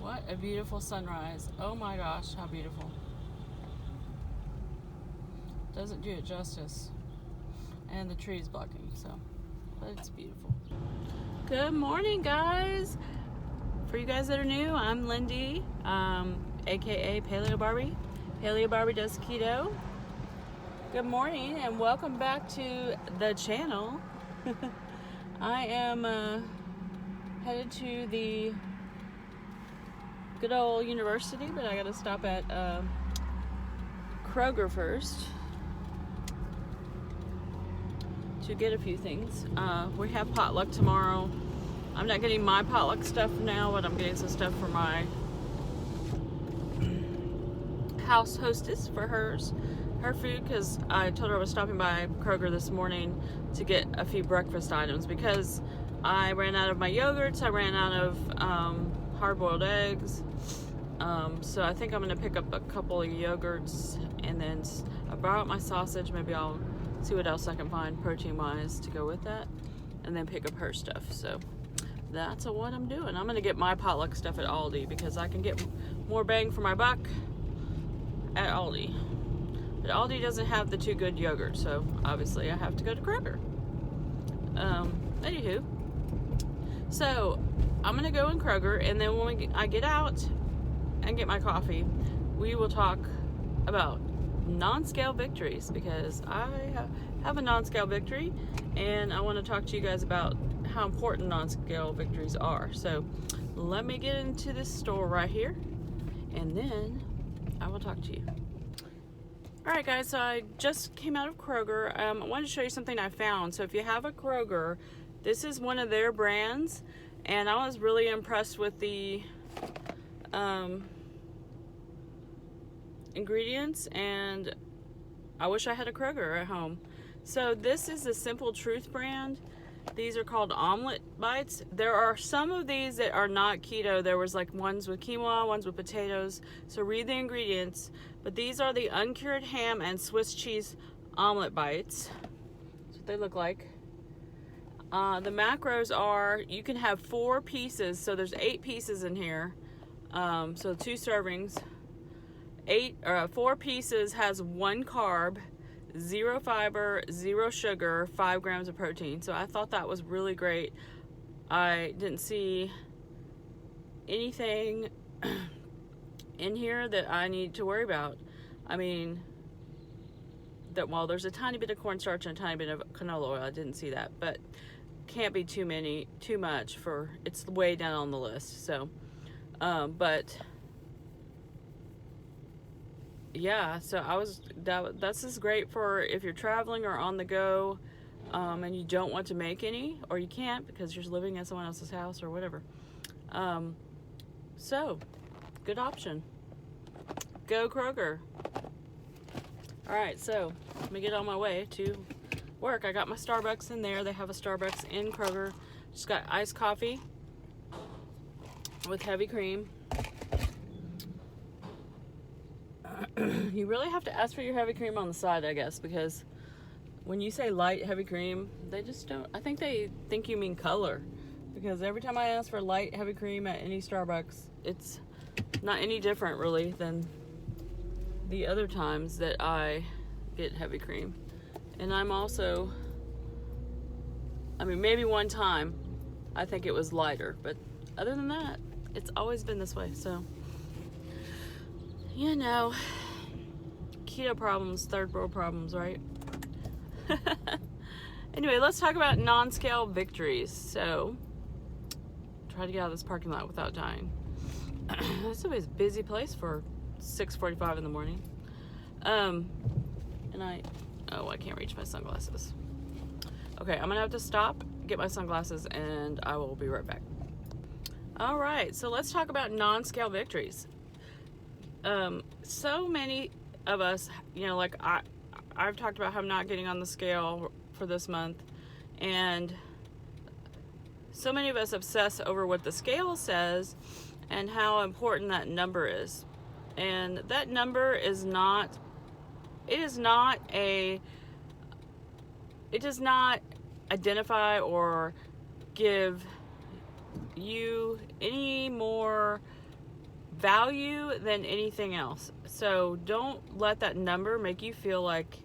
What a beautiful sunrise. Oh my gosh, how beautiful. Doesn't do it justice. And the tree's blocking, so, but it's beautiful. Good morning, guys. For you guys that are new, I'm Lindy, aka Paleobarbie. Paleobarbie does keto. Good morning and welcome back to the channel. I am headed to the good old university, but I gotta stop at Kroger first to get a few things. We have potluck tomorrow. I'm not getting my potluck stuff now, but I'm getting some stuff for my house hostess for her food, because I told her I was stopping by Kroger this morning to get a few breakfast items because I ran out of my yogurts, I ran out of hard-boiled eggs, so I think I'm going to pick up a couple of yogurts, and then I brought my sausage. Maybe I'll see what else I can find protein-wise to go with that, and then pick up her stuff. So that's what I'm doing. I'm going to get my potluck stuff at Aldi because I can get more bang for my buck at Aldi. But Aldi doesn't have the too good yogurt, so obviously I have to go to Kroger. Anywho, so I'm gonna go in Kroger, and then when I get out and get my coffee, we will talk about non-scale victories, because I have a non-scale victory, and I want to talk to you guys about how important non-scale victories are. So let me get into this store right here, and then I will talk to you. Alright guys, so I just came out of Kroger. I wanted to show you something I found. So if you have a Kroger, this is one of their brands, and I was really impressed with the ingredients, and I wish I had a Kroger at home. So this is the Simple Truth brand. These are called omelet bites. There are some of these that are not keto. There was like ones with quinoa, ones with potatoes. So read the ingredients. But these are the uncured ham and Swiss cheese omelet bites. That's what they look like. The macros are, you can have 4 pieces. So there's 8 pieces in here. So 2 servings. 4 pieces has 1 carb, 0 fiber, 0 sugar, 5 grams of protein. So I thought that was really great. I didn't see anything in here that I need to worry about. I mean, well, there's a tiny bit of cornstarch and a tiny bit of canola oil. I didn't see that, but can't be too much for, it's way down on the list. So, but yeah, so this is great for if you're traveling or on the go, and you don't want to make any, or you can't because you're living at someone else's house or whatever. So good option. Go Kroger. Alright, so let me get on my way to work. I got my Starbucks in there. They have a Starbucks in Kroger. Just got iced coffee with heavy cream. You really have to ask for your heavy cream on the side, I guess, because when you say light heavy cream, they just don't, I think they think you mean color, because every time I ask for light heavy cream at any Starbucks, it's not any different really than the other times that I get heavy cream. And I'm also, I mean, maybe one time I think it was lighter, but other than that, it's always been this way. So, you know, keto problems, third world problems, right? Anyway, let's talk about non-scale victories. So, try to get out of this parking lot without dying. This is a busy place for 6:45 in the morning. And I can't reach my sunglasses. Okay, I'm gonna have to stop, get my sunglasses, and I will be right back. All right, so let's talk about non-scale victories. So many of us, you know, like I've talked about how I'm not getting on the scale for this month, and so many of us obsess over what the scale says and how important that number is. And that number is not, it does not identify or give you any more value than anything else. So don't let that number make you feel like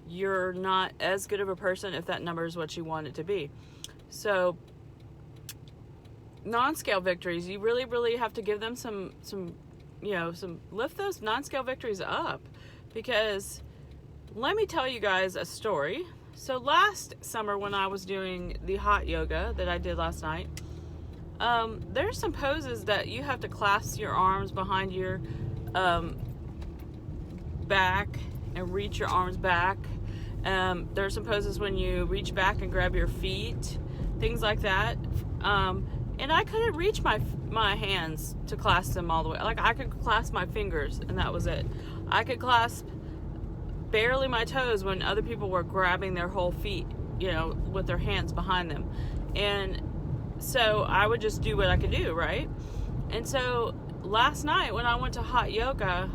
you're not as good of a person if that number is what you want it to be. So non-scale victories, you really have to give them some lift those non-scale victories up, because let me tell you guys a story. So last summer when I was doing the hot yoga that I did last night, there's some poses that you have to clasp your arms behind your back and reach your arms back. There's some poses when you reach back and grab your feet, things like that. And I couldn't reach my hands to clasp them all the way. Like, I could clasp my fingers and that was it. I could clasp barely my toes when other people were grabbing their whole feet, with their hands behind them. And so I would just do what I could do, right? And so last night when I went to hot yoga,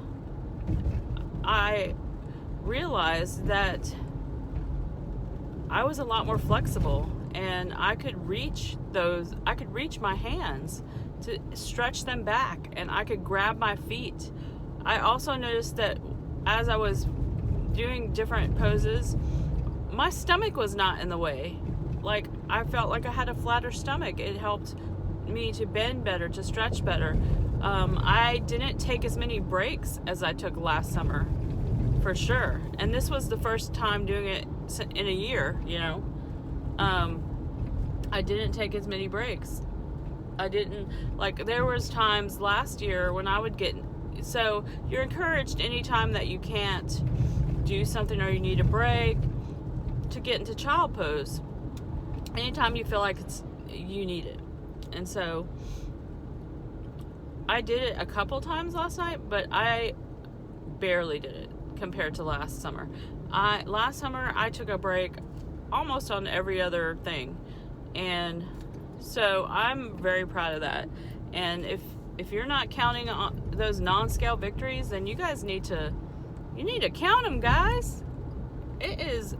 I realized that I was a lot more flexible, and I could reach my hands to stretch them back, and I could grab my feet. I also noticed that as I was doing different poses, my stomach was not in the way. Like, I felt like I had a flatter stomach. It helped me to bend better, to stretch better. I didn't take as many breaks as I took last summer, for sure. And this was the first time doing it in a year, I didn't take as many breaks. There was times last year when I would get, so you're encouraged anytime that you can't do something or you need a break to get into child pose. Anytime you feel like you need it. And so I did it a couple times last night, but I barely did it compared to last summer. Last summer I took a break almost on every other thing. And so I'm very proud of that. And if you're not counting on those non-scale victories, then you guys need to count them, guys. It is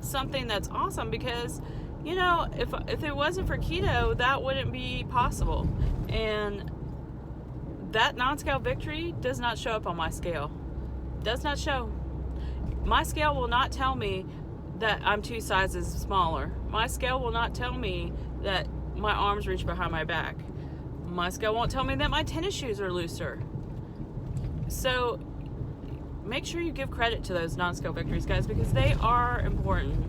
something that's awesome, because if it wasn't for keto, that wouldn't be possible. And that non-scale victory does not show up on my scale. Does not show. My scale will not tell me that I'm 2 sizes smaller. My scale will not tell me that my arms reach behind my back. My scale won't tell me that my tennis shoes are looser. So make sure you give credit to those non-scale victories, guys, because they are important.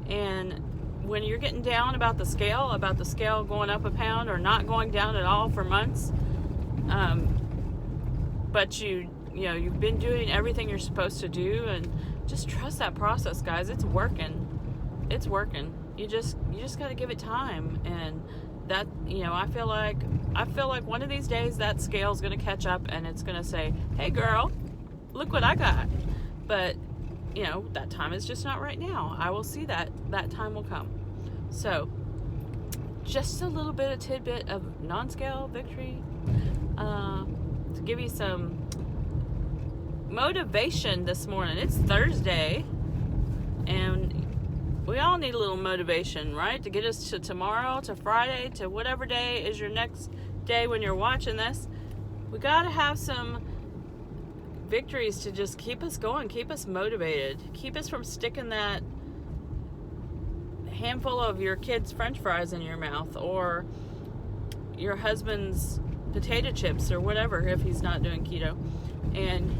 And when you're getting down about the scale going up a pound or not going down at all for months, but you've been doing everything you're supposed to do, and just trust that process, guys. It's working. You just got to give it time. And that, I feel like one of these days that scale's going to catch up and it's going to say, hey girl, look what I got. But that time is just not right now. I will see that time will come. So just a little bit of tidbit of non-scale victory to give you some motivation this morning. It's Thursday, and we all need a little motivation, right? To get us to tomorrow, to Friday, to whatever day is your next day when you're watching this. We got to have some victories to just keep us going, keep us motivated, keep us from sticking that handful of your kids' French fries in your mouth, or your husband's potato chips, or whatever, if he's not doing keto. And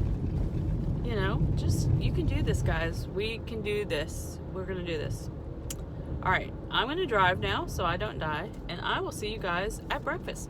you can do this, guys. We can do this. We're gonna do this. All right, I'm gonna drive now so I don't die, and I will see you guys at breakfast.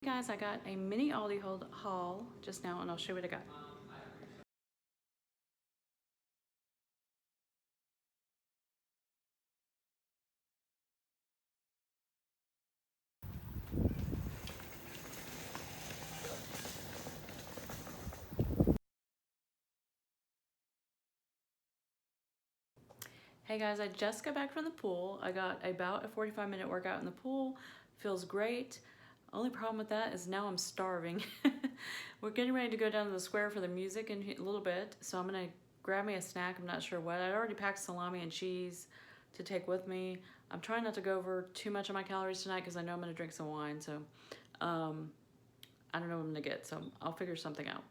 Guys, I got a mini Aldi haul just now, and I'll show you what I got. Hey guys, I just got back from the pool. I got about a 45-minute workout in the pool. Feels great. Only problem with that is now I'm starving. We're getting ready to go down to the square for the music in a little bit, so I'm gonna grab me a snack. I'm not sure what. I already packed salami and cheese to take with me. I'm trying not to go over too much of my calories tonight because I know I'm gonna drink some wine, so I don't know what I'm gonna get, so I'll figure something out.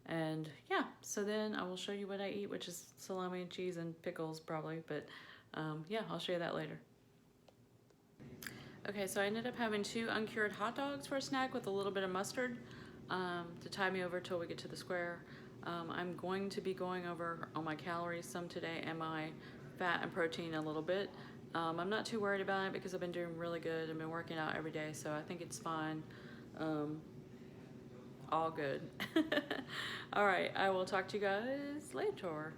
And yeah, so then I will show you what I eat, which is salami and cheese and pickles probably, but yeah, I'll show you that later. Okay, so I ended up having 2 uncured hot dogs for a snack with a little bit of mustard to tide me over till we get to the square. I'm going to be going over all my calories some today and my fat and protein a little bit. I'm not too worried about it because I've been doing really good. I've been working out every day, so I think it's fine. All good. All right, I will talk to you guys later.